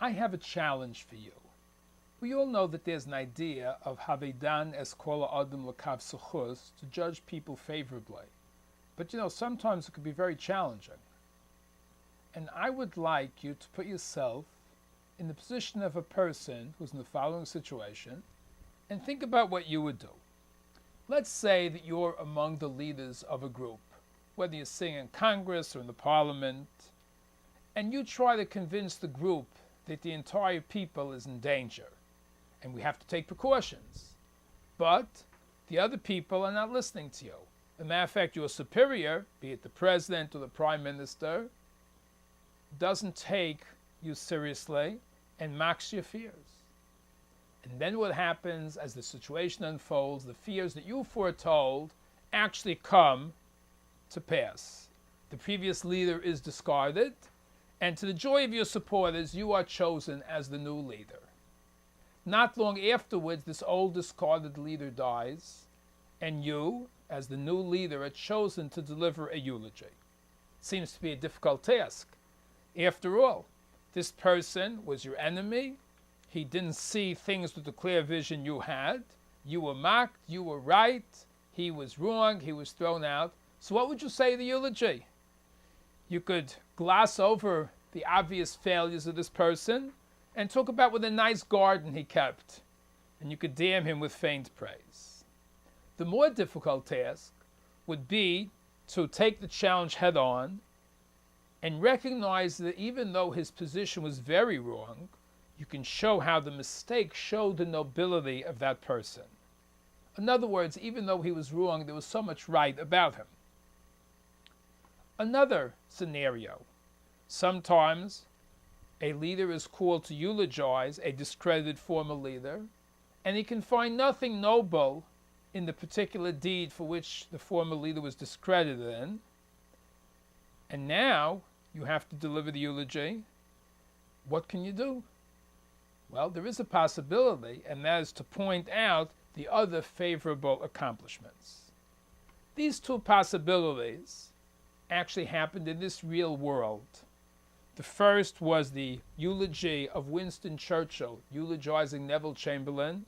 I have a challenge for you. We all know that there's an idea of Havedan es kol adam lakav suchus, to judge people favorably. But sometimes it can be very challenging. And I would like you to put yourself in the position of a person who's in the following situation and think about what you would do. Let's say that you're among the leaders of a group, whether you're sitting in Congress or in the Parliament, and you try to convince the group that the entire people is in danger and we have to take precautions. But the other people are not listening to you. As a matter of fact, your superior, be it the president or the prime minister, doesn't take you seriously and mocks your fears. And then what happens as the situation unfolds, the fears that you foretold actually come to pass. The previous leader is discarded, and to the joy of your supporters, you are chosen as the new leader. Not long afterwards, this old discarded leader dies, and you, as the new leader, are chosen to deliver a eulogy. Seems to be a difficult task. After all, this person was your enemy. He didn't see things with the clear vision you had. You were mocked, you were right, he was wrong, he was thrown out. So what would you say in the eulogy? You could gloss over the obvious failures of this person and talk about what a nice garden he kept, and you could damn him with faint praise. The more difficult task would be to take the challenge head on and recognize that even though his position was very wrong, you can show how the mistake showed the nobility of that person. In other words, even though he was wrong, there was so much right about him. Another scenario. Sometimes a leader is called to eulogize a discredited former leader, and he can find nothing noble in the particular deed for which the former leader was discredited in. And now you have to deliver the eulogy. What can you do? Well, there is a possibility, and that is to point out the other favorable accomplishments. These two possibilities actually happened in this real world. The first was the eulogy of Winston Churchill eulogizing Neville Chamberlain,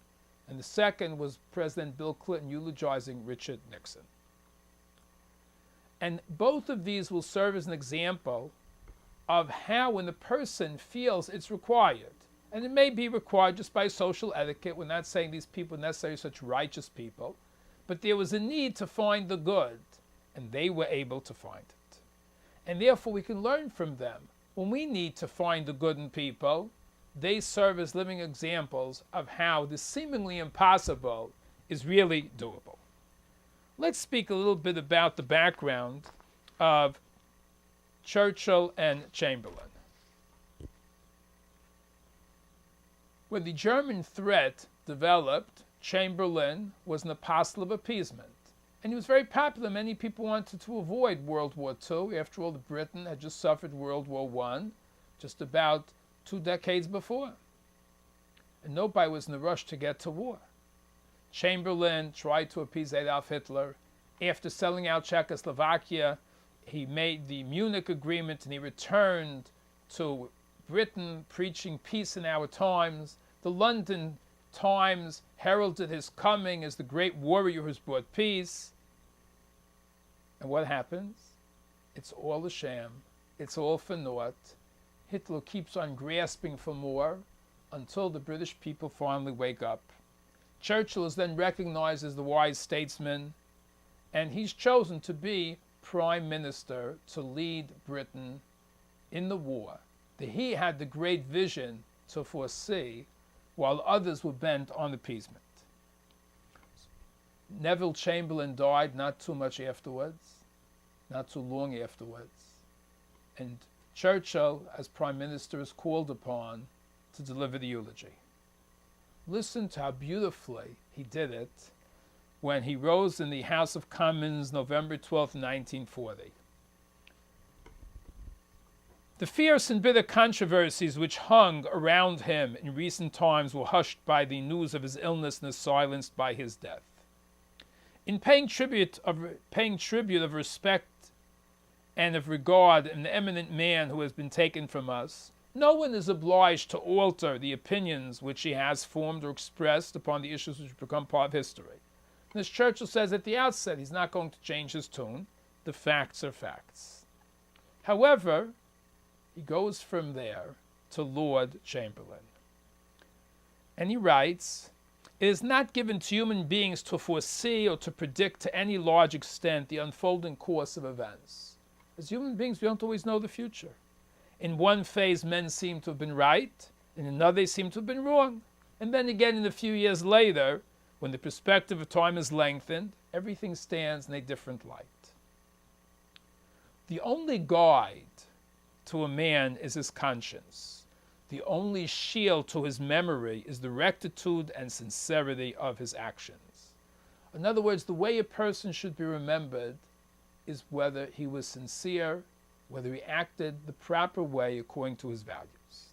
and the second was President Bill Clinton eulogizing Richard Nixon. And both of these will serve as an example of how, when the person feels it's required, and it may be required just by social etiquette, we're not saying these people are necessarily such righteous people, but there was a need to find the good, and they were able to find it. And therefore we can learn from them. When we need to find the good in people, they serve as living examples of how the seemingly impossible is really doable. Let's speak a little bit about the background of Churchill and Chamberlain. When the German threat developed, Chamberlain was an apostle of appeasement. And he was very popular. Many people wanted to avoid World War II. After all, Britain had just suffered World War I just about 2 decades before. And nobody was in a rush to get to war. Chamberlain tried to appease Adolf Hitler. After selling out Czechoslovakia, he made the Munich Agreement and he returned to Britain preaching peace in our times. The London Times heralded his coming as the great warrior who's brought peace. And what happens? It's all a sham. It's all for naught. Hitler keeps on grasping for more until the British people finally wake up. Churchill is then recognized as the wise statesman, and he's chosen to be prime minister to lead Britain in the war that he had the great vision to foresee, while others were bent on appeasement. Neville Chamberlain died not too much afterwards, not too long afterwards, and Churchill, as prime minister, is called upon to deliver the eulogy. Listen to how beautifully he did it when he rose in the House of Commons November 12, 1940. The fierce and bitter controversies which hung around him in recent times were hushed by the news of his illness and silenced by his death. In paying tribute of respect and of regard an eminent man who has been taken from us, No one is obliged to alter the opinions which he has formed or expressed upon the issues which become part of history. And as Churchill says at the outset, he's not going to change his tune. The facts are facts. However, he goes from there to Lord Chamberlain. And he writes, "It is not given to human beings to foresee or to predict to any large extent the unfolding course of events. As human beings, we don't always know the future. In one phase, men seem to have been right. In another, they seem to have been wrong. And then again, in a few years later, when the perspective of time is lengthened, everything stands in a different light. The only guide to a man is his conscience. The only shield to his memory is the rectitude and sincerity of his actions." In other words, the way a person should be remembered is whether he was sincere, whether he acted the proper way according to his values.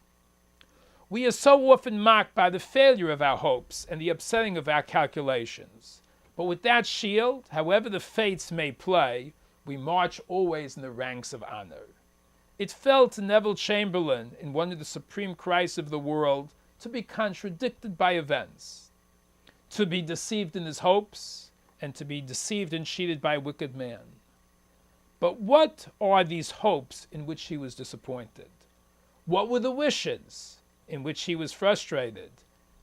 We are so often mocked by the failure of our hopes and the upsetting of our calculations. But with that shield, however the fates may play, we march always in the ranks of honor. It fell to Neville Chamberlain, in one of the supreme crises of the world, to be contradicted by events, to be deceived in his hopes, and to be deceived and cheated by a wicked man. But what are these hopes in which he was disappointed? What were the wishes in which he was frustrated?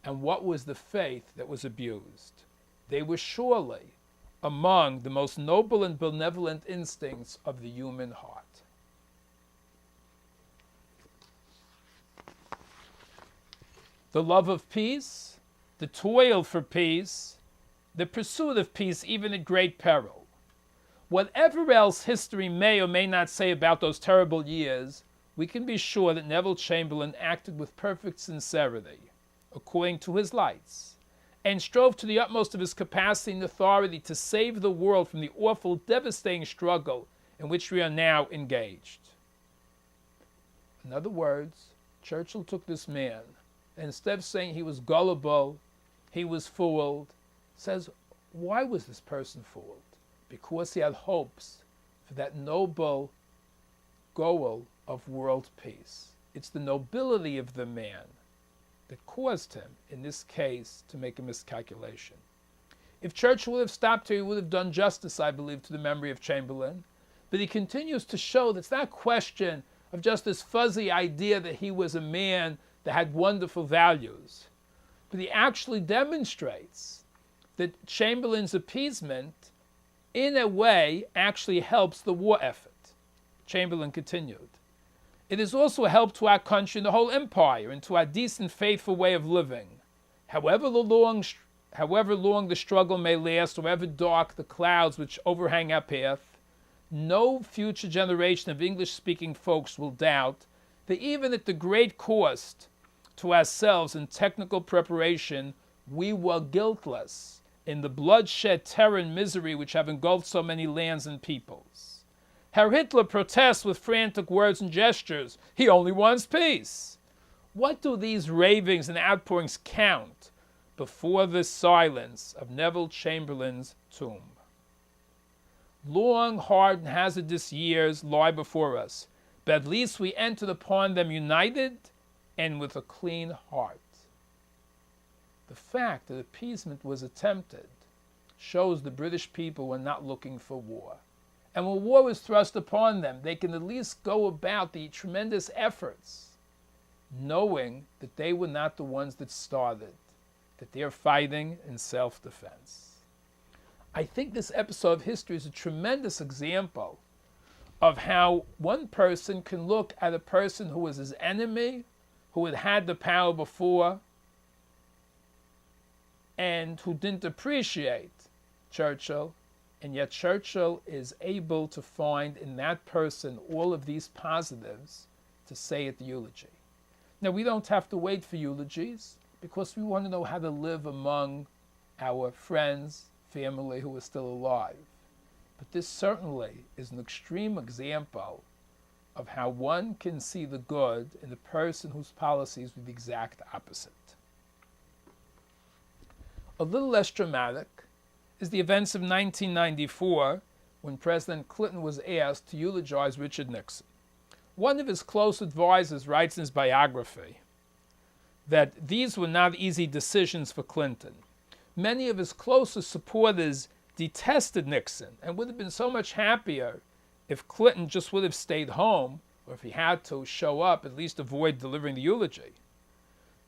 And what was the faith that was abused? They were surely among the most noble and benevolent instincts of the human heart. The love of peace, the toil for peace, the pursuit of peace even at great peril. Whatever else history may or may not say about those terrible years, we can be sure that Neville Chamberlain acted with perfect sincerity, according to his lights, and strove to the utmost of his capacity and authority to save the world from the awful, devastating struggle in which we are now engaged. In other words, Churchill took this man, and instead of saying he was gullible, he was fooled, says, why was this person fooled? Because he had hopes for that noble goal of world peace. It's the nobility of the man that caused him, in this case, to make a miscalculation. If Churchill would have stopped here, he would have done justice, I believe, to the memory of Chamberlain. But he continues to show that it's not a question of just this fuzzy idea that he was a man that had wonderful values. But he actually demonstrates that Chamberlain's appeasement, in a way, actually helps the war effort. Chamberlain continued, "It is also a help to our country and the whole empire, and to our decent, faithful way of living. However long the struggle may last, however dark the clouds which overhang our path, no future generation of English-speaking folks will doubt that even at the great cost to ourselves in technical preparation, we were guiltless in the bloodshed, terror, and misery which have engulfed so many lands and peoples. Herr Hitler protests with frantic words and gestures. He only wants peace. What do these ravings and outpourings count before the silence of Neville Chamberlain's tomb? Long, hard, and hazardous years lie before us, but at least we entered upon them united and with a clean heart. The fact that appeasement was attempted shows the British people were not looking for war. And when war was thrust upon them, they can at least go about the tremendous efforts, knowing that they were not the ones that started, that they're fighting in self-defense. I think this episode of history is a tremendous example of how one person can look at a person who was his enemy, who had had the power before, and who didn't appreciate Churchill, and yet Churchill is able to find in that person all of these positives to say at the eulogy. Now, we don't have to wait for eulogies because we want to know how to live among our friends, family who are still alive. But this certainly is an extreme example of how one can see the good in a person whose policies were the exact opposite. A little less dramatic is the events of 1994 when President Clinton was asked to eulogize Richard Nixon. One of his close advisors writes in his biography that these were not easy decisions for Clinton. Many of his closest supporters detested Nixon and would have been so much happier if Clinton just would have stayed home, or if he had to show up, at least avoid delivering the eulogy.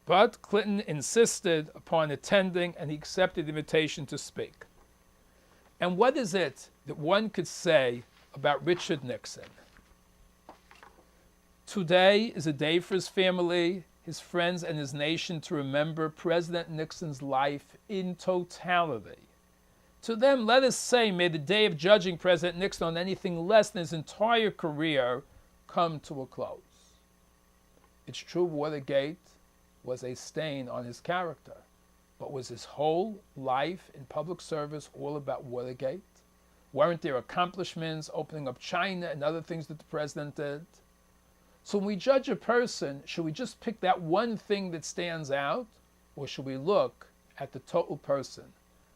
But Clinton insisted upon attending, and he accepted the invitation to speak. And what is it that one could say about Richard Nixon? Today is a day for his family, his friends, and his nation to remember President Nixon's life in totality. To them, let us say, may the day of judging President Nixon on anything less than his entire career come to a close. It's true Watergate was a stain on his character, but was his whole life in public service all about Watergate? Weren't there accomplishments, opening up China and other things that the president did? So when we judge a person, should we just pick that one thing that stands out, or should we look at the total person?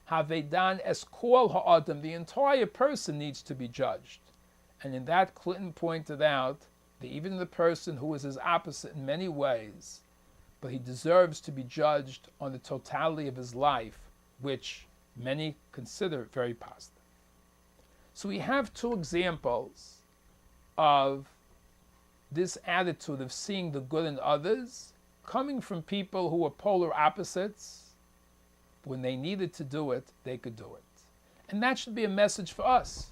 Havedan es kol ha'adam, the entire person needs to be judged. And in that, Clinton pointed out that even the person who is his opposite in many ways, but he deserves to be judged on the totality of his life, which many consider very positive. So we have two examples of this attitude of seeing the good in others coming from people who were polar opposites. When they needed to do it, they could do it. And that should be a message for us,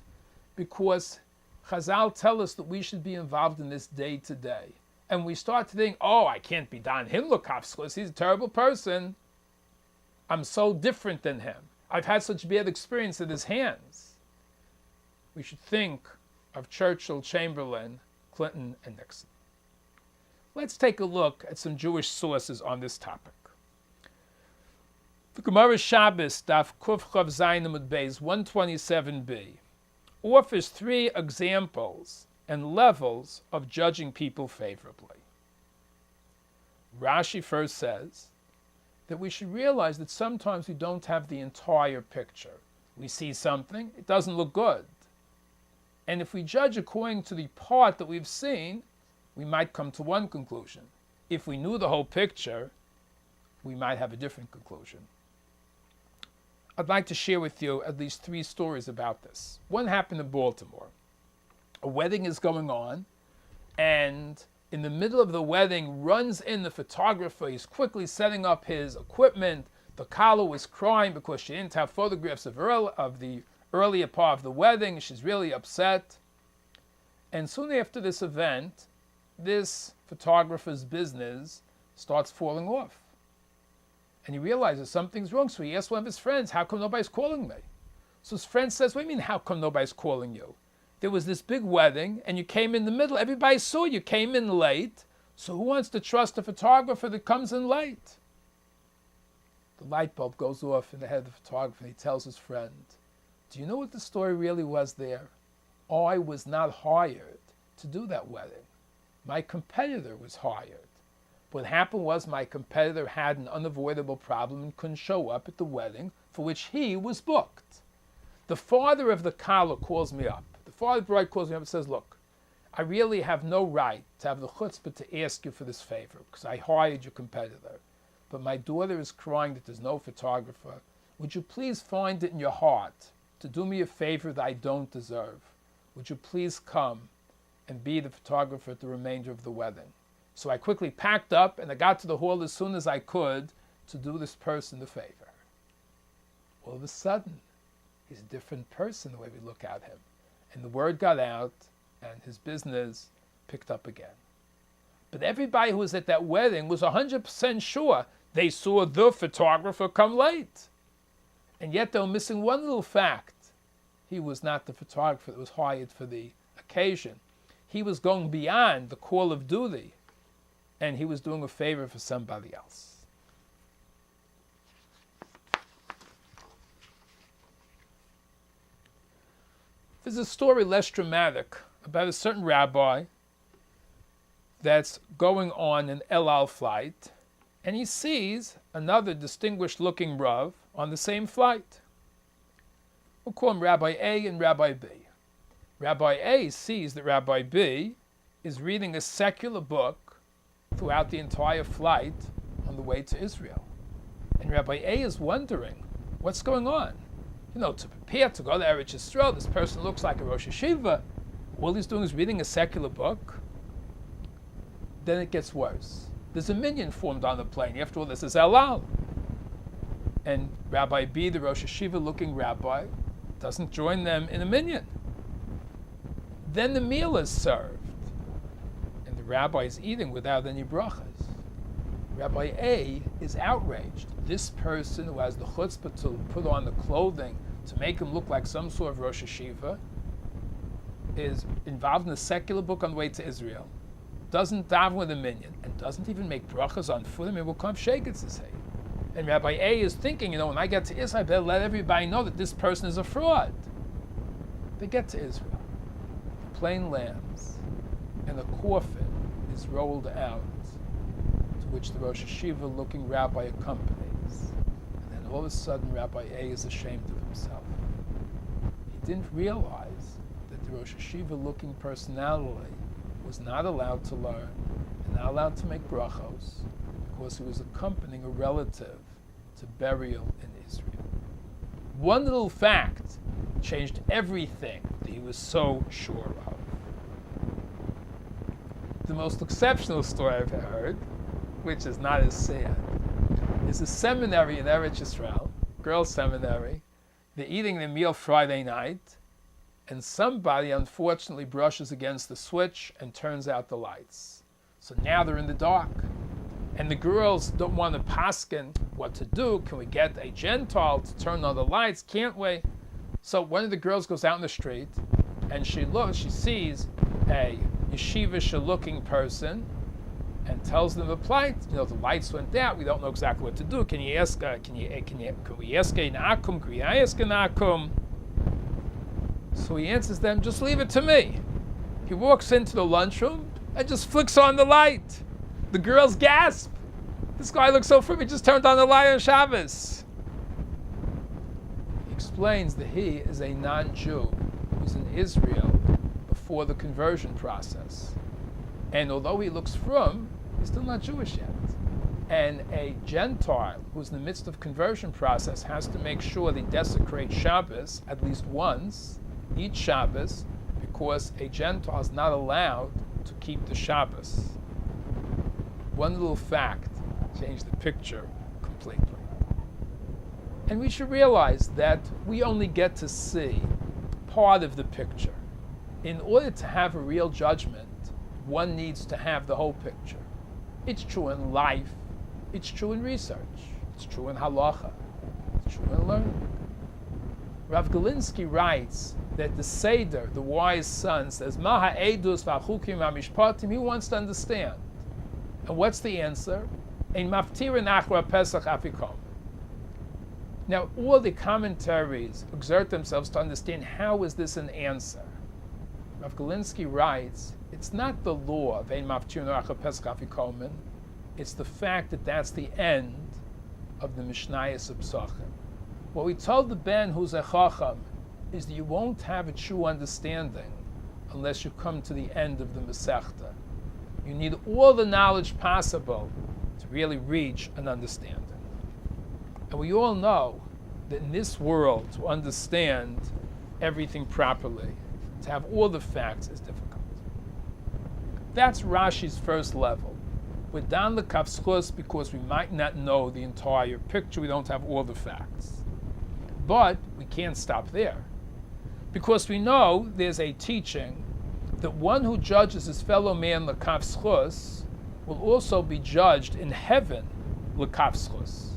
because Chazal tell us that we should be involved in this day to day. And we start to think, oh, I can't be Don Himmler, he's a terrible person. I'm so different than him. I've had such bad experience at his hands. We should think of Churchill, Chamberlain, Clinton, and Nixon. Let's take a look at some Jewish sources on this topic. The Gemara Shabbos, Daf Kuf Chav Zayin Amud Beis 127b, offers three examples and levels of judging people favorably. Rashi first says that we should realize that sometimes we don't have the entire picture. We see something, it doesn't look good. And if we judge according to the part that we've seen, we might come to one conclusion. If we knew the whole picture, we might have a different conclusion. I'd like to share with you at least three stories about this. One happened in Baltimore. A wedding is going on, and in the middle of the wedding runs in the photographer. He's quickly setting up his equipment. The caller was crying because she didn't have photographs of the earlier part of the wedding. She's really upset. And soon after this event, this photographer's business starts falling off. And he realizes something's wrong, so he asks one of his friends, how come nobody's calling me? So his friend says, what do you mean, how come nobody's calling you? There was this big wedding, and you came in the middle. Everybody saw you came in late, so who wants to trust a photographer that comes in late? The light bulb goes off in the head of the photographer, and he tells his friend, do you know what the story really was there? I was not hired to do that wedding. My competitor was hired. What happened was my competitor had an unavoidable problem and couldn't show up at the wedding for which he was booked. The father of the caller calls me up. The father of the bride calls me up and says, look, I really have no right to have the chutzpah to ask you for this favor because I hired your competitor. But my daughter is crying that there's no photographer. Would you please find it in your heart to do me a favor that I don't deserve? Would you please come and be the photographer at the remainder of the wedding? So I quickly packed up and I got to the hall as soon as I could to do this person the favor. All of a sudden, he's a different person the way we look at him. And the word got out and his business picked up again. But everybody who was at that wedding was 100% sure they saw the photographer come late. And yet they were missing one little fact. He was not the photographer that was hired for the occasion. He was going beyond the call of duty, and he was doing a favor for somebody else. There's a story less dramatic about a certain rabbi that's going on an El Al flight, and he sees another distinguished-looking Rav on the same flight. We'll call him Rabbi A and Rabbi B. Rabbi A sees that Rabbi B is reading a secular book throughout the entire flight on the way to Israel. And Rabbi A is wondering, what's going on? To prepare to go to Eretz Yisrael, this person looks like a Rosh Hashiva. All he's doing is reading a secular book. Then it gets worse. There's a minyan formed on the plane. After all, this is Elal. And Rabbi B, the Rosh Hashiva-looking rabbi, doesn't join them in a minyan. Then the meal is served. And the rabbi is eating without any brachas. Rabbi A is outraged. This person who has the chutzpah to put on the clothing to make him look like some sort of Rosh Hashiva is involved in a secular book on the way to Israel, doesn't daven with a minyan, and doesn't even make brachas on food. Will come sheketz his hay. And Rabbi A is thinking, when I get to Israel, I better let everybody know that this person is a fraud. They get to Israel. The plane lands, and a coffin is rolled out, to which the Rosh Hashiva-looking rabbi accompanies. And then all of a sudden, Rabbi A is ashamed of himself. He didn't realize that the Rosh Hashiva-looking personality was not allowed to learn and not allowed to make brachos because he was accompanying a relative to burial in Israel. One little fact changed everything that he was so sure of. The most exceptional story I've heard, which is not as sad, is a seminary in Eretz Yisrael, girls' seminary. They're eating their meal Friday night, and somebody unfortunately brushes against the switch and turns out the lights. So now they're in the dark. And the girls don't want to paskin what to do. Can we get a Gentile to turn on the lights? Can't we? So one of the girls goes out in the street, and she sees a yeshivish-looking person, and tells them the plight. The lights went out. We don't know exactly what to do. Can we ask an akum? So he answers them, just leave it to me. He walks into the lunchroom and just flicks on the light. The girls gasp. This guy looks so friendly, he just turned on the light on Shabbos. He explains that he is a non-Jew who was in Israel before the conversion process. And although he looks frum, he's still not Jewish yet. And a Gentile who's in the midst of conversion process has to make sure they desecrate Shabbos at least once, each Shabbos, because a Gentile is not allowed to keep the Shabbos. One little fact changed the picture completely. And we should realize that we only get to see part of the picture. In order to have a real judgment, one needs to have the whole picture. It's true in life, it's true in research, it's true in halacha, it's true in learning. Rav Galinsky writes that the Seder, the wise son, says, Maha edus v'achukim v'mishpatim, he wants to understand. And what's the answer? Ein maftirin achra pesach afikom. Now, all the commentaries exert themselves to understand how is this an answer. Rav Galinsky writes, it's not the law of Ein maftirin achra pesach afikomen, it's the fact that that's the end of the Mishnayos Psachim. What we told the Ben who's a chacham is that you won't have a true understanding unless you come to the end of the Masechta. You need all the knowledge possible to really reach an understanding. And we all know that in this world, to understand everything properly, to have all the facts is difficult. That's Rashi's first level. We're down the kafschus because we might not know the entire picture, we don't have all the facts. But we can't stop there. Because we know there's a teaching that one who judges his fellow man l'kafschus will also be judged in heaven l'kafschus.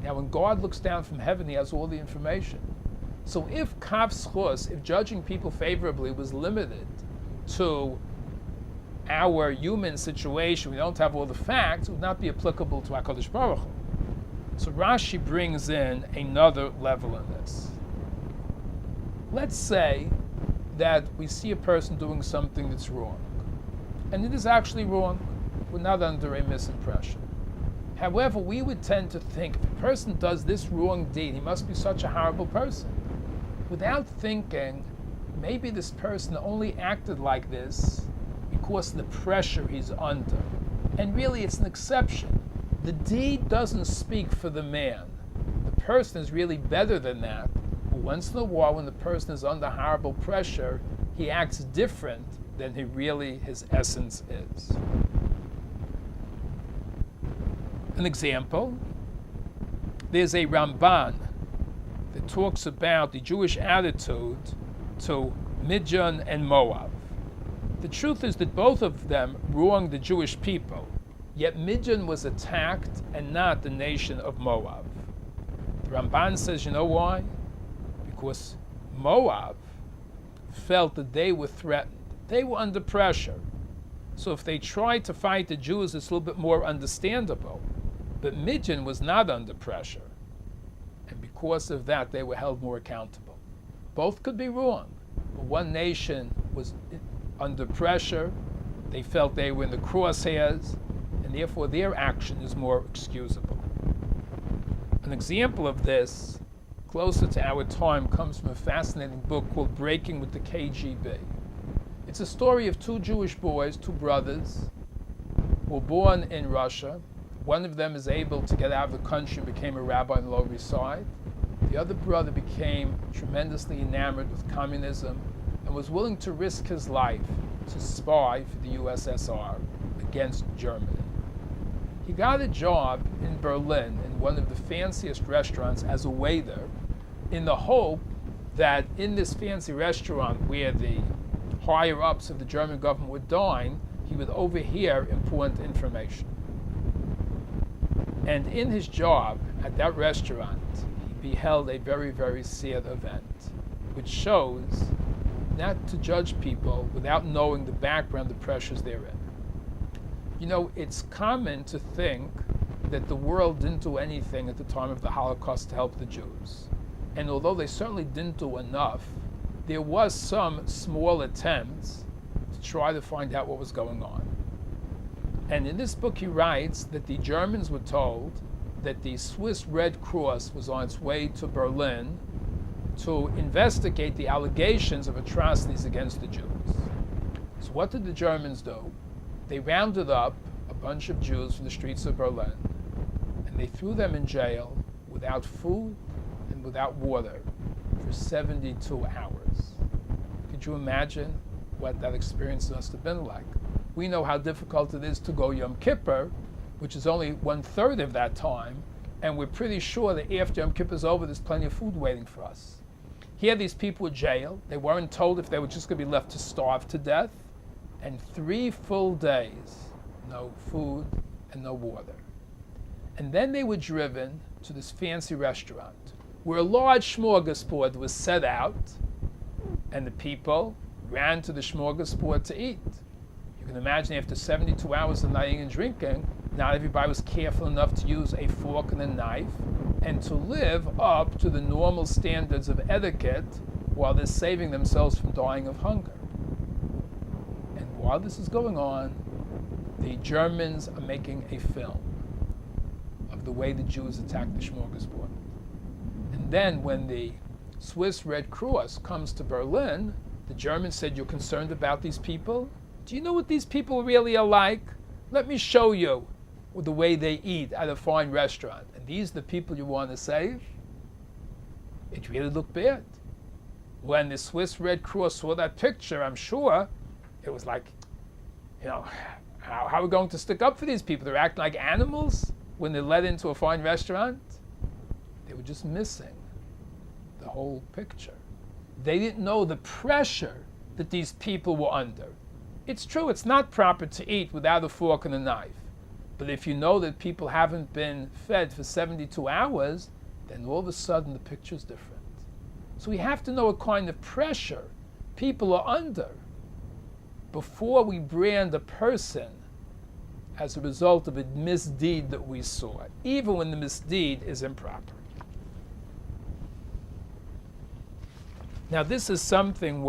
Now when God looks down from heaven, he has all the information. So if kafschus, if judging people favorably was limited to our human situation, we don't have all the facts, it would not be applicable to HaKadosh Baruch Hu. So Rashi brings in another level in this. Let's say that we see a person doing something that's wrong. And it is actually wrong. We're not under a misimpression. However, we would tend to think if a person does this wrong deed, he must be such a horrible person. Without thinking, maybe this person only acted like this because of the pressure he's under. And really, it's an exception. The deed doesn't speak for the man. The person is really better than that. But once in a while, when the person is under horrible pressure, he acts different than his essence is. An example, there's a Ramban that talks about the Jewish attitude to Midian and Moab. The truth is that both of them wronged the Jewish people, yet Midian was attacked and not the nation of Moab. The Ramban says, you know why? Because Moab felt that they were threatened. They were under pressure. So if they tried to fight the Jews, it's a little bit more understandable. But Midian was not under pressure. And because of that, they were held more accountable. Both could be wrong. But one nation was under pressure. They felt they were in the crosshairs, and therefore their action is more excusable. An example of this, closer to our time, comes from a fascinating book called Breaking with the KGB. It's a story of two Jewish boys, two brothers, who were born in Russia. One of them is able to get out of the country and became a rabbi in the Lower East Side. The other brother became tremendously enamored with communism and was willing to risk his life to spy for the USSR against Germany. He got a job in Berlin in one of the fanciest restaurants as a waiter, in the hope that in this fancy restaurant where the higher-ups of the German government would dine, he would overhear important information. And in his job at that restaurant, he beheld a very, very sad event, which shows not to judge people without knowing the background, the pressures they're in. You know, it's common to think that the world didn't do anything at the time of the Holocaust to help the Jews. And although they certainly didn't do enough, there was some small attempts to try to find out what was going on. And in this book he writes that the Germans were told that the Swiss Red Cross was on its way to Berlin to investigate the allegations of atrocities against the Jews. So what did the Germans do? They rounded up a bunch of Jews from the streets of Berlin, and they threw them in jail without food and without water for 72 hours. Could you imagine what that experience must have been like? We know how difficult it is to go Yom Kippur, which is only 1/3 of that time, and we're pretty sure that after Yom Kippur is over, there's plenty of food waiting for us. Here these people were jailed. They weren't told if they were just going to be left to starve to death. And 3 full days, no food and no water. And then they were driven to this fancy restaurant where a large smorgasbord was set out, and the people ran to the smorgasbord to eat. You can imagine after 72 hours of not eating and drinking, not everybody was careful enough to use a fork and a knife and to live up to the normal standards of etiquette while they're saving themselves from dying of hunger. While this is going on, the Germans are making a film of the way the Jews attacked the smorgasbord. And then when the Swiss Red Cross comes to Berlin, the Germans said, "You're concerned about these people? Do you know what these people really are like? Let me show you the way they eat at a fine restaurant. And these are the people you want to save?" It really looked bad. When the Swiss Red Cross saw that picture, I'm sure it was like, how are we going to stick up for these people? They're acting like animals when they're led into a fine restaurant. They were just missing the whole picture. They didn't know the pressure that these people were under. It's true, it's not proper to eat without a fork and a knife. But if you know that people haven't been fed for 72 hours, then all of a sudden the picture's different. So we have to know what kind of pressure people are under before we brand a person as a result of a misdeed that we saw, even when the misdeed is improper. Now this is something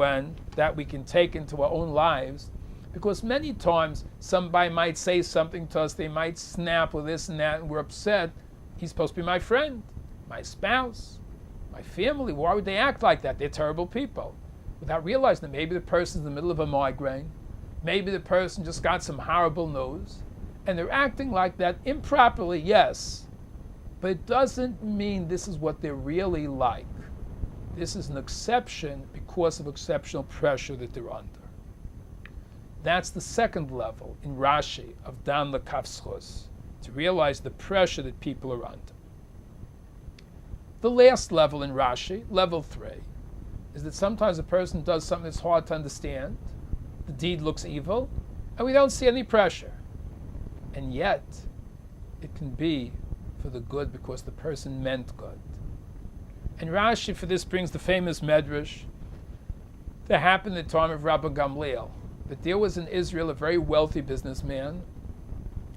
that we can take into our own lives, because many times somebody might say something to us, they might snap or this and that, and we're upset. He's supposed to be my friend, my spouse, my family. Why would they act like that? They're terrible people. Without realizing that maybe the person's in the middle of a migraine, Maybe the person just got some horrible news, and they're acting like that improperly, yes, but it doesn't mean this is what they're really like. This is an exception because of exceptional pressure that they're under. That's the second level in Rashi of Dan L'Kav Zchus, to realize the pressure that people are under. The last level in Rashi, level 3, is that sometimes a person does something that's hard to understand, the deed looks evil, and we don't see any pressure. And yet, it can be for the good because the person meant good. And Rashi for this brings the famous medrash that happened at the time of Rabbi Gamliel, that there was in Israel a very wealthy businessman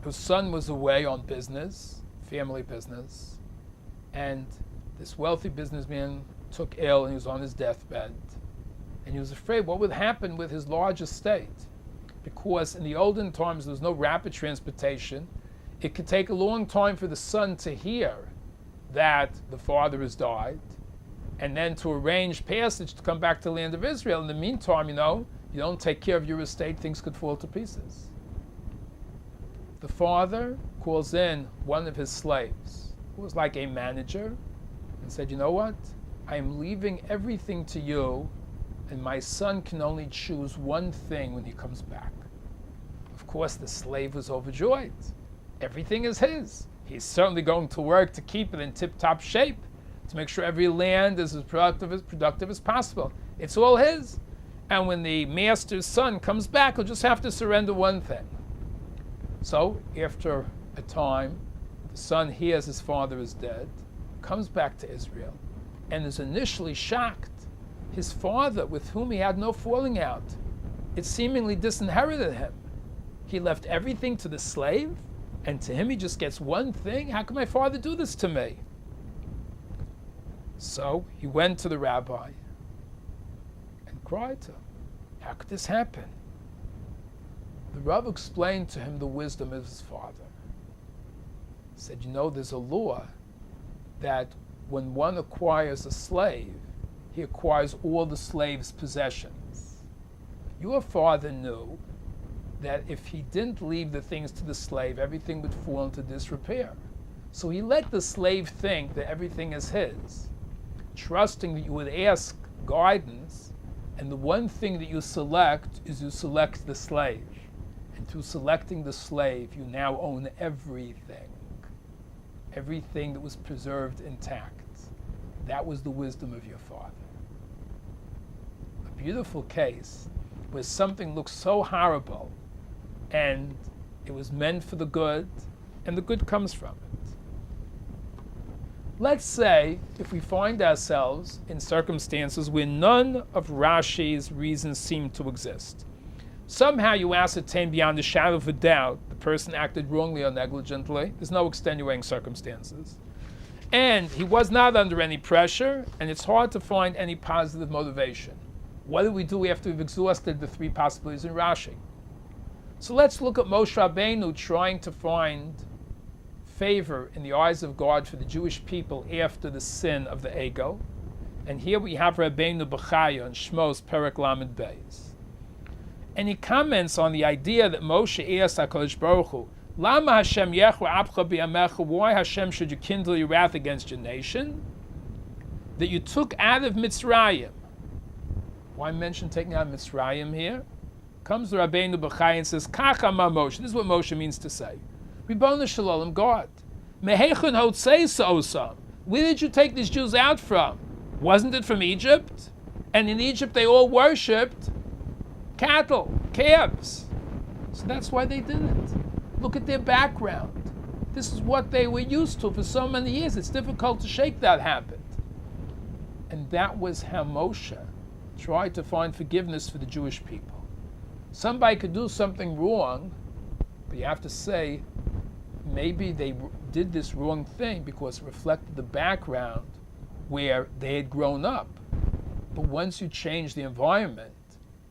whose son was away on business, family business, and this wealthy businessman took ill and he was on his deathbed. And he was afraid what would happen with his large estate, because in the olden times there was no rapid transportation. It could take a long time for the son to hear that the father has died, and then to arrange passage to come back to the land of Israel. In the meantime, you don't take care of your estate, things could fall to pieces. The father calls in one of his slaves, who was like a manager, and said, you know what? I am leaving everything to you, and my son can only choose one thing when he comes back. Of course, the slave was overjoyed. Everything is his. He's certainly going to work to keep it in tip-top shape, to make sure every land is as productive as possible. It's all his. And when the master's son comes back, he'll just have to surrender one thing. So, after a time, the son hears his father is dead, comes back to Israel, and is initially shocked. His father, with whom he had no falling out, it seemingly disinherited him. He left everything to the slave, and to him he just gets one thing? How can my father do this to me? So he went to the rabbi and cried to him, how could this happen? The Rav explained to him the wisdom of his father. He said, there's a law that when one acquires a slave, he acquires all the slave's possessions. Your father knew that if he didn't leave the things to the slave, everything would fall into disrepair. So he let the slave think that everything is his, trusting that you would ask guidance, and the one thing that you select is you select the slave. And through selecting the slave, you now own everything. Everything that was preserved intact. That was the wisdom of your father. A beautiful case where something looks so horrible and it was meant for the good, and the good comes from it. Let's say if we find ourselves in circumstances where none of Rashi's reasons seem to exist. Somehow you ascertain beyond a shadow of a doubt the person acted wrongly or negligently. There's no extenuating circumstances. And he was not under any pressure, and it's hard to find any positive motivation. What do we do after we've exhausted the three possibilities in Rashi? So let's look at Moshe Rabbeinu trying to find favor in the eyes of God for the Jewish people after the sin of the Egel. And here we have Rabbeinu Bechaya in Shmos Perek Lamed Beis. And he comments on the idea that Moshe asked HaKadosh Baruch Hu, Lama Hashem yechu apcha b'yamecha, why Hashem should you kindle your wrath against your nation? That you took out of Mitzrayim. Why mention taking out Mitzrayim here? Comes the Rabbeinu Bechai and says, Kach amar Moshe. This is what Moshe means to say. Ribono Shalom, God. Mehechon hotzei sa'osam. Where did you take these Jews out from? Wasn't it from Egypt? And in Egypt they all worshipped cattle, calves. So that's why they did it. Look at their background. This is what they were used to for so many years. It's difficult to shake that habit. And that was how Moshe tried to find forgiveness for the Jewish people. Somebody could do something wrong, but you have to say, maybe they did this wrong thing because it reflected the background where they had grown up. But once you change the environment,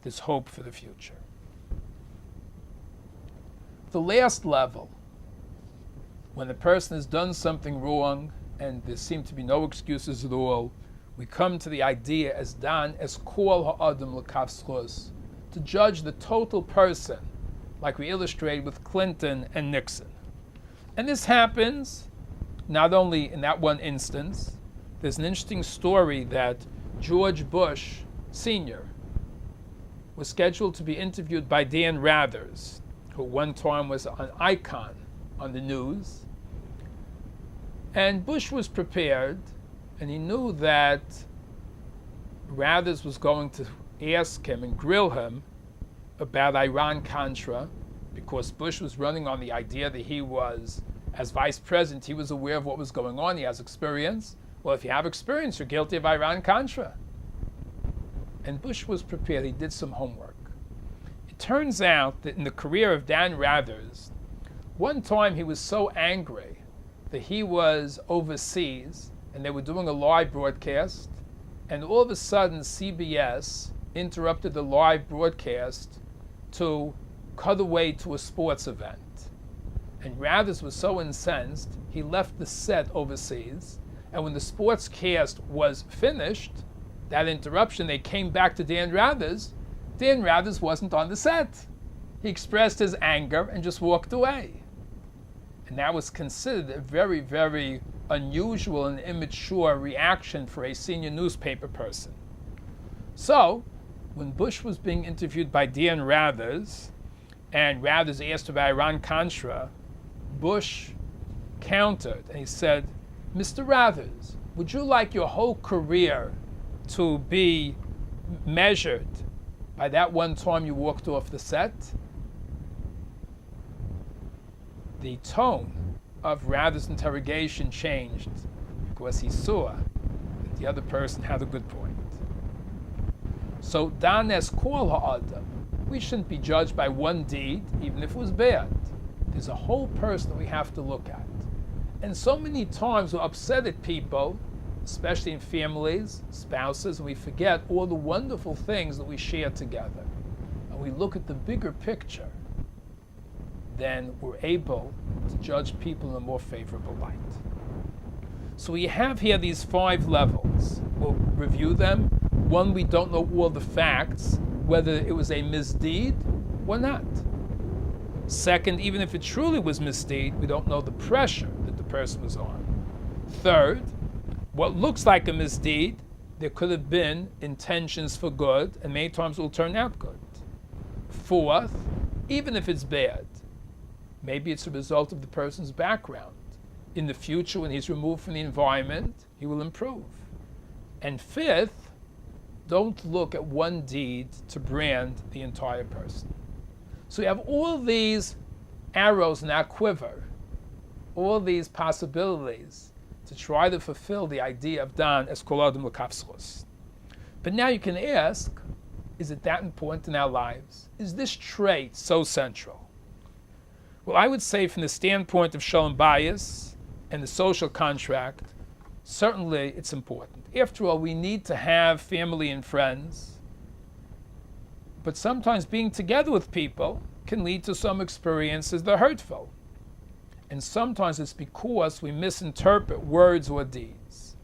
there's hope for the future. The last level, when a person has done something wrong and there seem to be no excuses at all, we come to the idea as Dan, as kol ha'adam l'kav zchus, to judge the total person, like we illustrated with Clinton and Nixon. And this happens not only in that one instance. There's an interesting story that George Bush Sr. was scheduled to be interviewed by Dan Rathers, who one time was an icon on the news. And Bush was prepared, and he knew that Rathers was going to ask him and grill him about Iran-Contra, because Bush was running on the idea that he was, as vice president, he was aware of what was going on, he has experience. Well, if you have experience, you're guilty of Iran-Contra. And Bush was prepared, he did some homework. It turns out that in the career of Dan Rathers, one time he was so angry that he was overseas and they were doing a live broadcast, and all of a sudden CBS interrupted the live broadcast to cut away to a sports event. And Rathers was so incensed, he left the set overseas, and when the sportscast was finished, that interruption, they came back to Dan Rathers. Dan Rathers wasn't on the set. He expressed his anger and just walked away. And that was considered a very, very unusual and immature reaction for a senior newspaper person. So, when Bush was being interviewed by Dan Rathers, and Rathers asked about Iran-Contra, Bush countered, and he said, "Mr. Rathers, would you like your whole career to be measured by that one time you walked off the set?" The tone of Rathers' interrogation changed because he saw that the other person had a good point. So, Dan es kol ha'adam, we shouldn't be judged by one deed, even if it was bad. There's a whole person that we have to look at. And so many times we're upset at people, especially in families, spouses, and we forget all the wonderful things that we share together. And we look at the bigger picture, then we're able to judge people in a more favorable light. So we have here these 5 levels. We'll review them. 1, we don't know all the facts, whether it was a misdeed or not. 2nd, even if it truly was misdeed, we don't know the pressure that the person was on. 3rd, what looks like a misdeed, there could have been intentions for good, and many times it will turn out good. 4th, even if it's bad, maybe it's a result of the person's background. In the future, when he's removed from the environment, he will improve. And 5th, don't look at one deed to brand the entire person. So we have all these arrows in our quiver, all these possibilities to try to fulfill the idea of Dan es kol adam l'kaf zchus. But now you can ask, is it that important in our lives? Is this trait so central? Well, I would say from the standpoint of shalom bayis and the social contract, certainly it's important. After all, we need to have family and friends, but sometimes being together with people can lead to some experiences that are hurtful. And sometimes it's because we misinterpret words or deeds.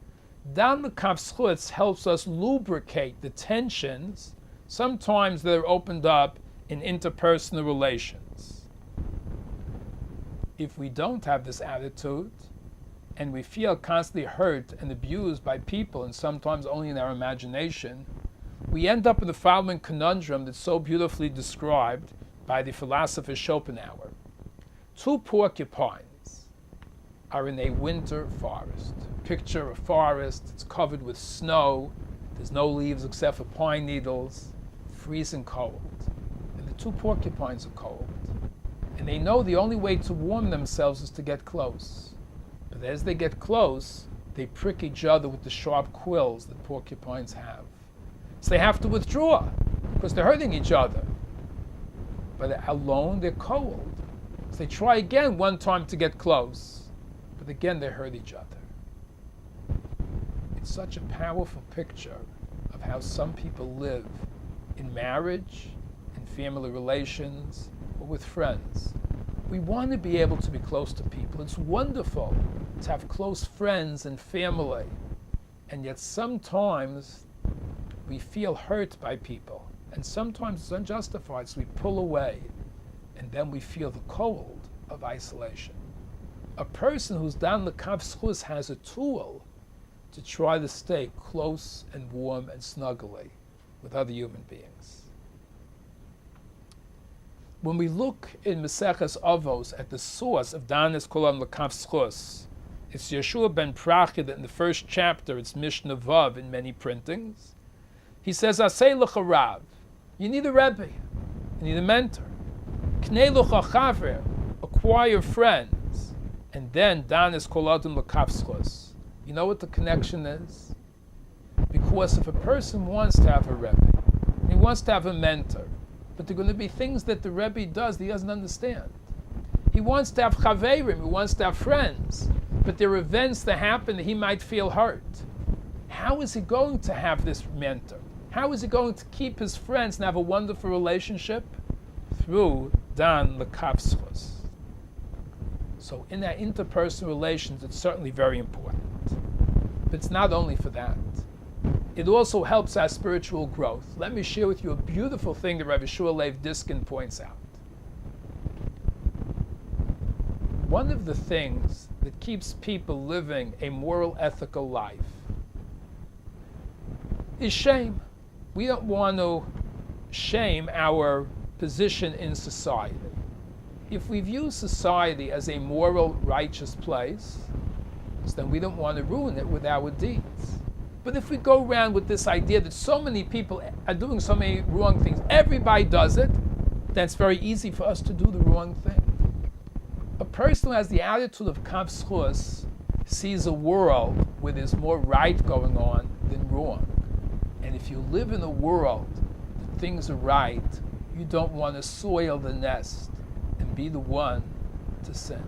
Dan l'kaf zchus helps us lubricate the tensions, sometimes that are opened up in interpersonal relations. If we don't have this attitude, and we feel constantly hurt and abused by people, and sometimes only in our imagination, we end up with the following conundrum that's so beautifully described by the philosopher Schopenhauer. 2 porcupines are in a winter forest. Picture a forest, it's covered with snow, there's no leaves except for pine needles, freezing cold. And the 2 porcupines are cold. And they know the only way to warm themselves is to get close. But as they get close, they prick each other with the sharp quills that porcupines have. So they have to withdraw because they're hurting each other. But alone, they're cold. So they try again one time to get close, but again they hurt each other. It's such a powerful picture of how some people live in marriage, in family relations, or with friends. We want to be able to be close to people. It's wonderful to have close friends and family, and yet sometimes we feel hurt by people, and sometimes it's unjustified, so we pull away, and then we feel the cold of isolation. A person who's down the kav schus has a tool to try to stay close and warm and snuggly with other human beings. When we look in Maseches Avos at the source of Danis Kolam L'Kav Schus, it's Yeshua ben Prachya that in the first chapter, it's Mishnah Vav in many printings. He says, Asei l'charav, you need a Rebbe, you need a mentor. Knei l'chachaver, acquire friends. And then Danis Kolam L'Kav Schus. You know what the connection is? Because if a person wants to have a Rebbe, and he wants to have a mentor, but there are going to be things that the Rebbe does that he doesn't understand. He wants to have chaverim, he wants to have friends, but there are events that happen that he might feel hurt. How is he going to have this mentor? How is he going to keep his friends and have a wonderful relationship? Through Dan L'Kav Schus. So in that interpersonal relations, it's certainly very important. But it's not only for that. It also helps our spiritual growth. Let me share with you a beautiful thing that Rabbi Shua Leib Diskin points out. One of the things that keeps people living a moral, ethical life is shame. We don't want to shame our position in society. If we view society as a moral, righteous place, then we don't want to ruin it with our deeds. But if we go around with this idea that so many people are doing so many wrong things, everybody does it, then it's very easy for us to do the wrong thing. A person who has the attitude of kav schus sees a world where there's more right going on than wrong. And if you live in a world that things are right, you don't want to soil the nest and be the one to sin.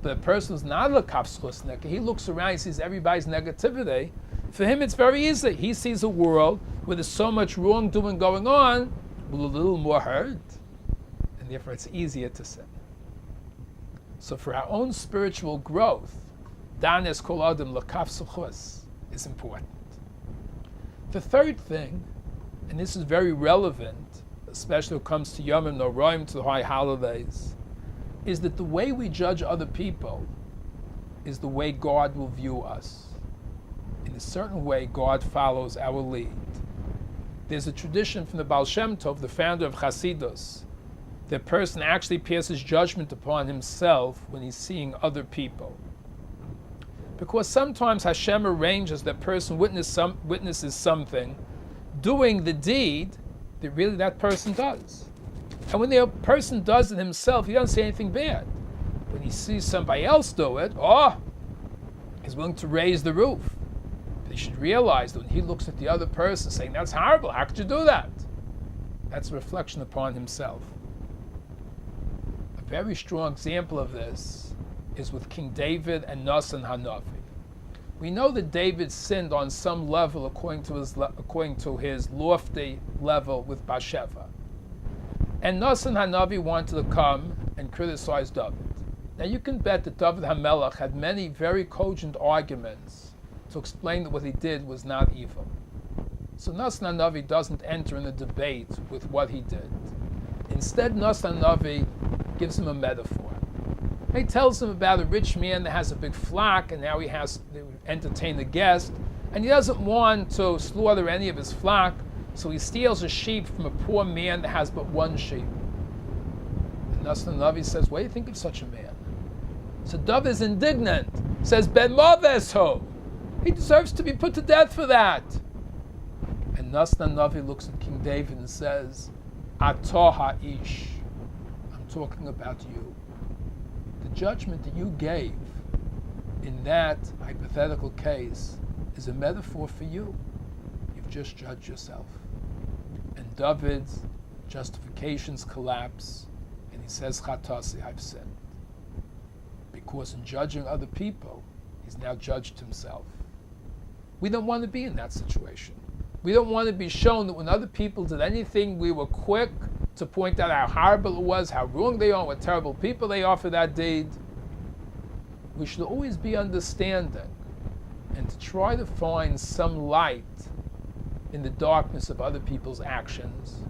But a person who's not a kav schusnik, he looks around, he sees everybody's negativity. For him, it's very easy. He sees a world where there's so much wrongdoing going on, with a little more hurt, and therefore it's easier to sin. So for our own spiritual growth, Danes Kol Adam L'Kav Schus is important. The third thing, and this is very relevant, especially when it comes to Yom Noraim, to the high holidays, is that the way we judge other people is the way God will view us. In a certain way, God follows our lead. There's a tradition from the Baal Shem Tov, the founder of Hasidus, that a person actually passes judgment upon himself when he's seeing other people. Because sometimes Hashem arranges that person witnesses something, doing the deed that really that person does. And when the person does it himself, he doesn't say anything bad. When he sees somebody else do it, he's willing to raise the roof. But he should realize that when he looks at the other person saying, that's horrible, how could you do that? That's a reflection upon himself. A very strong example of this is with King David and Nasan Hanavi. We know that David sinned on some level according to his lofty level with Bathsheba. And Nasan Hanavi wanted to come and criticize David. Now you can bet that David HaMelech had many very cogent arguments to explain that what he did was not evil. So Nasan Hanavi doesn't enter in a debate with what he did. Instead, Nasan Hanavi gives him a metaphor. He tells him about a rich man that has a big flock, and now he has to entertain a guest, and he doesn't want to slaughter any of his flock, so he steals a sheep from a poor man that has but one sheep. And Nasan Hanavi says, what do you think of such a man? So David is indignant, says, Ben Maveso, he deserves to be put to death for that. And Nasan Hanavi looks at King David and says, Atah ha'ish, I'm talking about you. The judgment that you gave in that hypothetical case is a metaphor for you. You've just judged yourself. And David's justifications collapse, and he says, Chatasi, I've sinned. Because in judging other people, he's now judged himself. We don't want to be in that situation. We don't want to be shown that when other people did anything, we were quick to point out how horrible it was, how wrong they are, what terrible people they are for that deed. We should always be understanding and to try to find some light in the darkness of other people's actions.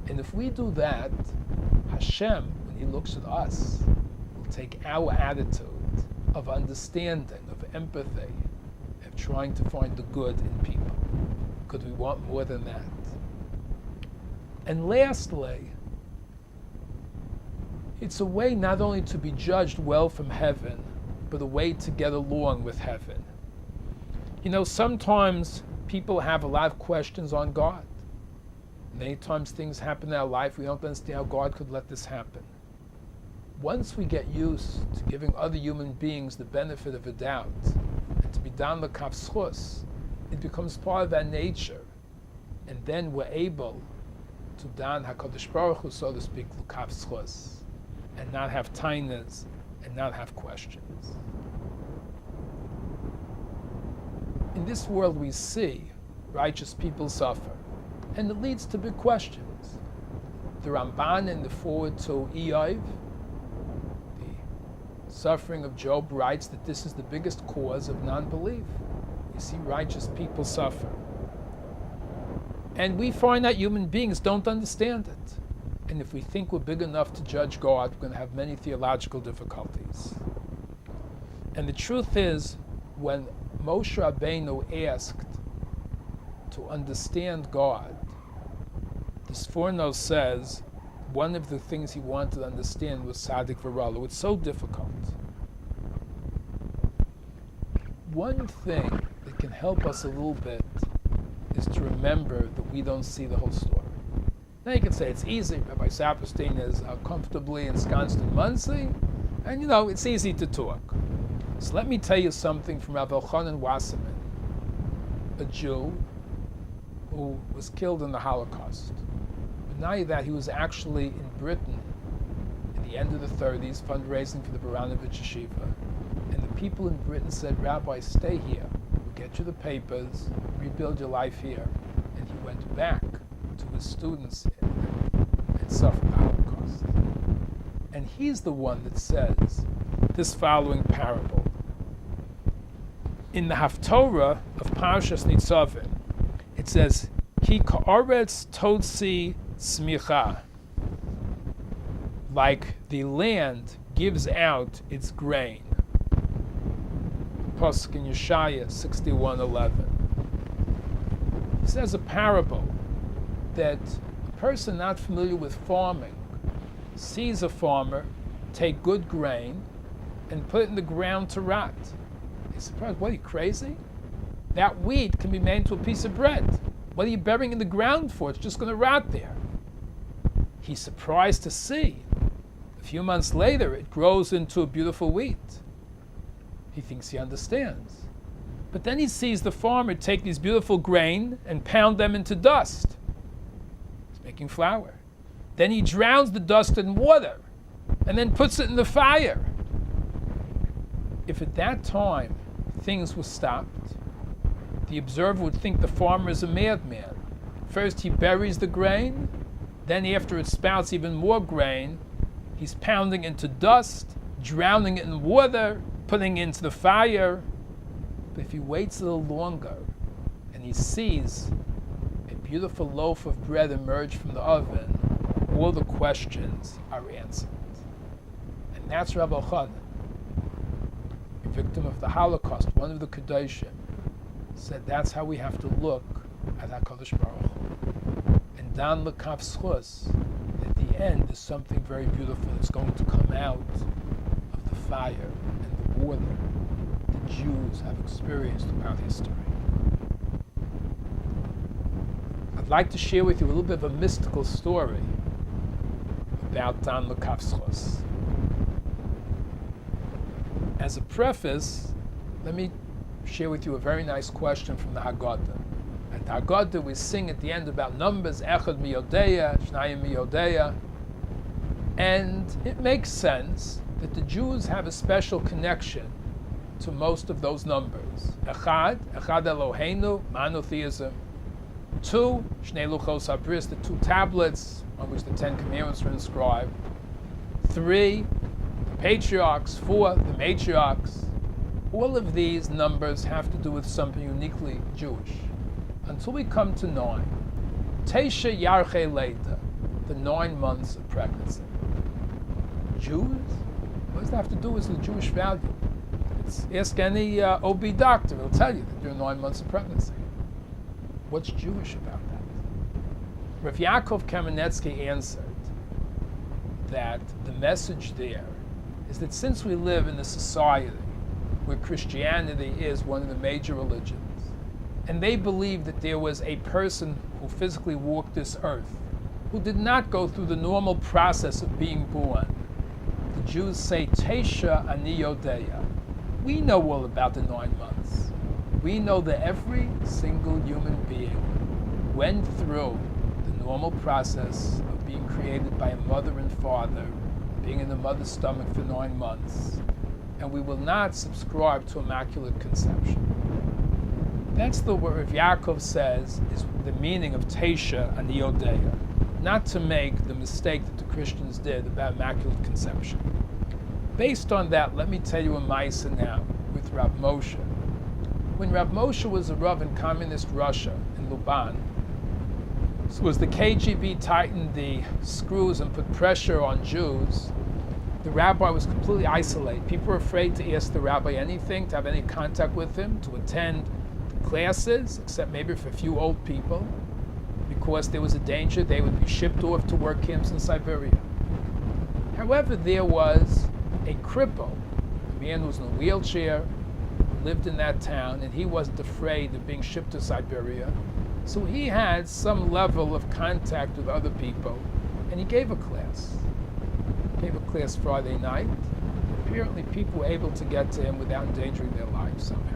And if we do that, Hashem, when He looks at us, will take our attitude of understanding, of empathy, of trying to find the good in people, because we want more than that. And lastly, it's a way not only to be judged well from heaven, but a way to get along with heaven. You know, sometimes people have a lot of questions on God. Many times things happen in our life, we don't understand how God could let this happen. Once we get used to giving other human beings the benefit of a doubt, and to be dan l'kav zchus, it becomes part of our nature. And then we're able to dan HaKadosh Baruch Hu, so to speak, l'kav zchus, and not have tainas, and not have questions. In this world we see righteous people suffer, and it leads to big questions. The Ramban in the foreword to Eov, the suffering of Job, writes that this is the biggest cause of non-belief. We see righteous people suffer. And we find that human beings don't understand it. And if we think we're big enough to judge God, we're going to have many theological difficulties. And the truth is, when Moshe Rabbeinu asked to understand God, the Sforno says one of the things he wanted to understand was Tzaddik V'Ralo. It's so difficult. One thing that can help us a little bit is to remember that we don't see the whole story. Now you can say it's easy. Rabbi Saperstein is comfortably ensconced in Muncie, and you know, it's easy to talk. So let me tell you something from Rabbi Elchanan Wasserman, a Jew who was killed in the Holocaust. But not only that, he was actually in Britain in the end of the 30s, fundraising for the Baranovich Yeshiva. And the people in Britain said, Rabbi, stay here. We'll get you the papers, rebuild your life here. And he went back to his students and suffered the Holocaust. And he's the one that says this following parable. In the Haftorah of Parshas Nitzavim, it says, Ki ka'aretz totzi smicha, like the land gives out its grain. Pasuk in Yeshaya 61:11. It says a parable that a person not familiar with farming sees a farmer take good grain and put it in the ground to rot. He's surprised. What, are you crazy? That wheat can be made into a piece of bread. What are you burying in the ground for? It's just going to rot there. He's surprised to see. A few months later, it grows into a beautiful wheat. He thinks he understands. But then he sees the farmer take these beautiful grain and pound them into dust. He's making flour. Then he drowns the dust in water and then puts it in the fire. If at that time things were stopped, the observer would think the farmer is a madman. First he buries the grain, then after it spouts even more grain, he's pounding into dust, drowning it in water, putting it into the fire. But if he waits a little longer and he sees a beautiful loaf of bread emerge from the oven, all the questions are answered. And that's Rabbi Elchanan, a victim of the Holocaust, one of the Kedoshim, said that's how we have to look at HaKadosh Baruch Hu. And dan l'kav zchus, at the end, there's something very beautiful that's going to come out of the fire and the water the Jews have experienced throughout history. I'd like to share with you a little bit of a mystical story about dan l'kav zchus. As a preface, let me share with you a very nice question from the Haggadah. At the Haggadah, we sing at the end about numbers, Echad mi yodeya, Shnayim mi yodeya. And it makes sense that the Jews have a special connection to most of those numbers. Echad Eloheinu, monotheism. 2, Shnei Luchos HaBris, the 2 tablets on which the 10 Commandments are inscribed. 3, the patriarchs. 4, the matriarchs. All of these numbers have to do with something uniquely Jewish. until we come to 9. Teisha Yarche Leida, the 9 months of pregnancy. Jews? What does that have to do with the Jewish value? Ask any OB doctor, he'll tell you that you're 9 months of pregnancy. What's Jewish about that? Rav Yaakov Kamenetsky answered that the message there is that since we live in a society where Christianity is one of the major religions, and they believe that there was a person who physically walked this earth, who did not go through the normal process of being born, the Jews say, Teisha ani yodeya. We know all about the 9 months. We know that every single human being went through the normal process of being created by a mother and father, being in the mother's stomach for 9 months, and we will not subscribe to Immaculate Conception. That's what Rav Yaakov says is the meaning of Teisha ani yodeya, not to make the mistake that the Christians did about Immaculate Conception. Based on that, let me tell you a Maisa now with Rav Moshe. When Rav Moshe was a Rav in communist Russia, in Luban, so as the KGB tightened the screws and put pressure on Jews, the rabbi was completely isolated. People were afraid to ask the rabbi anything, to have any contact with him, to attend classes, except maybe for a few old people, because there was a danger they would be shipped off to work camps in Siberia. However, there was a cripple, a man who was in a wheelchair, who lived in that town, and he wasn't afraid of being shipped to Siberia. So he had some level of contact with other people, and he gave a class. He gave a class Friday night. Apparently people were able to get to him without endangering their lives somehow.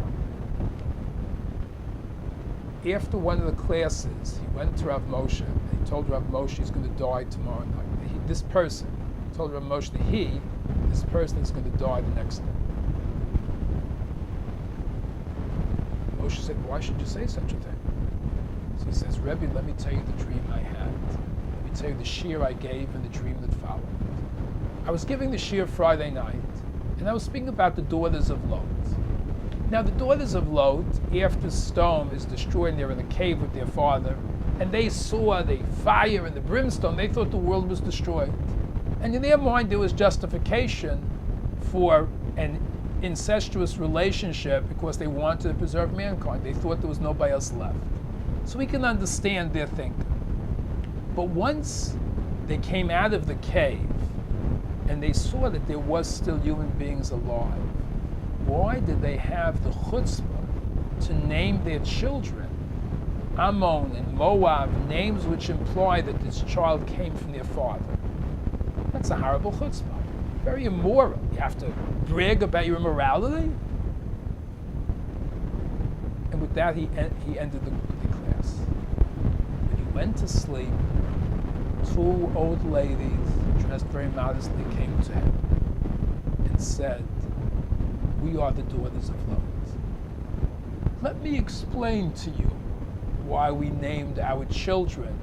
After one of the classes, he went to Rav Moshe, and he told Rav Moshe he's going to die tomorrow night. This person told Rav Moshe that this person is going to die the next day. Moshe said, why should you say such a thing? So he says, Rebbe, let me tell you the dream I had. Let me tell you the shiur I gave and the dream that followed. I was giving the shiur Friday night, and I was speaking about the daughters of Lot. Now, the daughters of Lot, after Sodom is destroyed, they're in the cave with their father, and they saw the fire and the brimstone, they thought the world was destroyed. And in their mind, there was justification for an incestuous relationship because they wanted to preserve mankind. They thought there was nobody else left. So we can understand their thinking. But once they came out of the cave and they saw that there was still human beings alive, why did they have the chutzpah to name their children Ammon and Moab, names which imply that this child came from their father? That's a horrible chutzpah. Very immoral. You have to brag about your immorality? And with that, he ended the class. When he went to sleep, 2 old ladies, dressed very modestly, came to him and said, we are the daughters of Lot. Let me explain to you why we named our children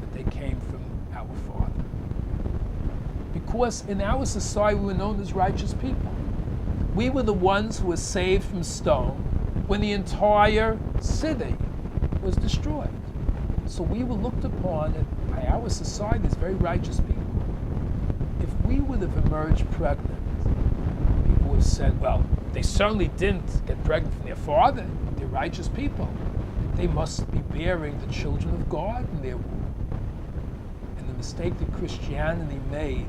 that they came from our father. Because in our society we were known as righteous people. We were the ones who were saved from Sodom when the entire city was destroyed. So we were looked upon by our society as very righteous people. If we would have emerged pregnant, people would have said, well, they certainly didn't get pregnant from their father. They're righteous people. They must be bearing the children of God in their womb. And the mistake that Christianity made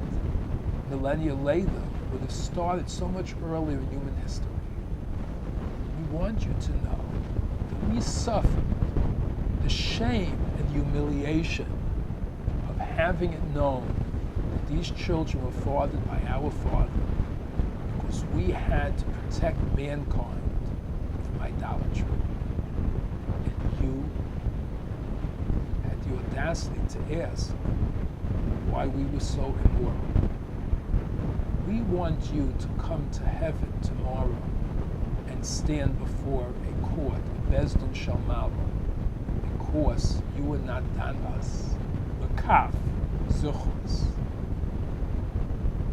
millennia later would have started so much earlier in human history. We want you to know that we suffered the shame and humiliation of having it known that these children were fathered by our Father because we had to protect mankind from idolatry. And you had the audacity to ask why we were so immoral. We want you to come to heaven tomorrow and stand before a court, a Beis Din Shel Ma'ala, because you were not done us. L'kaf, zuchus.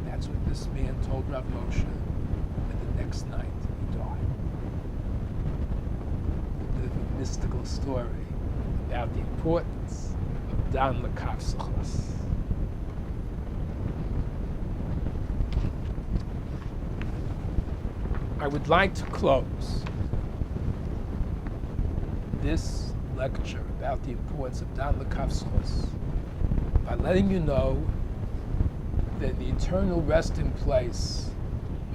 That's what this man told Rav Moshe, and the next night he died. A bit of a mystical story. about the importance of Dan L'Kavsuchos. I would like to close this lecture about the importance of Dan L'Kavsuchos by letting you know that in the eternal resting place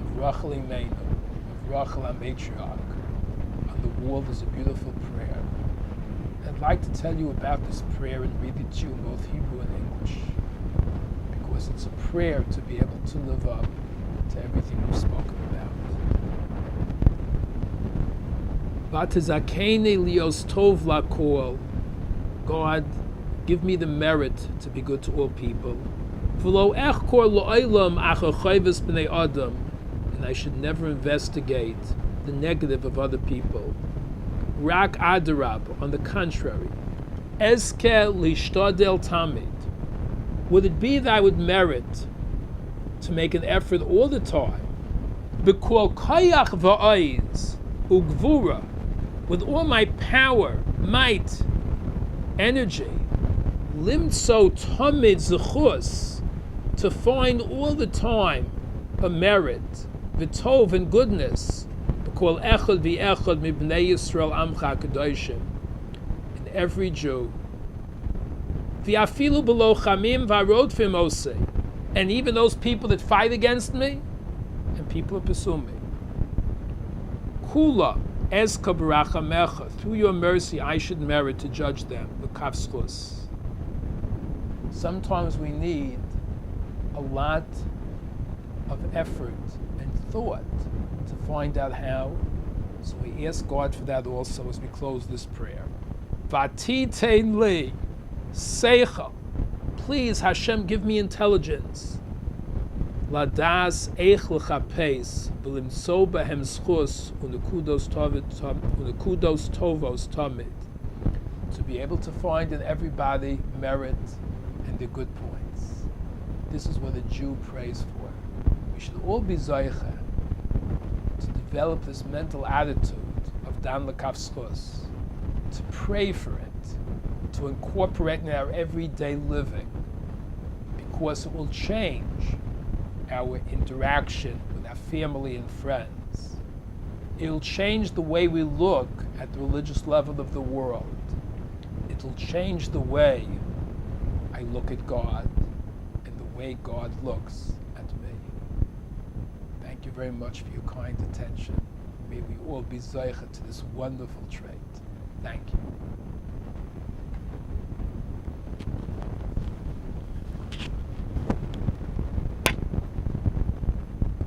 of Rachel Imenu, of Rachel our matriarch, on the wall there's a beautiful prayer. I'd like to tell you about this prayer and read it to you in both Hebrew and English, because it's a prayer to be able to live up to everything we've spoken about. Vatizakene lios tov lakol. God, give me the merit to be good to all people. V'lo echkor lo'olam achachayvus b'nei adam, and I should never investigate the negative of other people. Rak adarab, on the contrary. Eske lishtadel tamid. Would it be that I would merit to make an effort all the time? B'kol koyach va'oiz ugvura, with all my power, might, energy, limtso tamid zechus, to find all the time a merit, v'tov and goodness, b'kol echad v'echad mibnei Yisrael amcha kadoshim, in every Jew, v'afilu below chamim v'arod fimose, and even those people that fight against me, and people who pursue me. Kula eska b'rachamecha, through your mercy I should merit to judge them, l'kavschus. Sometimes we need a lot of effort and thought to find out how. So we ask God for that also as we close this prayer. Vatitein li seichel. Please, Hashem, give me intelligence. Ladas eich l'chapes v'limso behem schus u'nekudos tovos tamid. To be able to find in everybody merit and the good points. This is what a Jew prays for. We should all be zoiche to develop this mental attitude of Dan L'Kavsuchos, to pray for it, to incorporate in our everyday living, because it will change our interaction with our family and friends. It will change the way we look at the religious level of the world. It will change the way I look at God and the way God looks at me. Thank you very much for your kind attention. May we all be zeicha to this wonderful trait. Thank you.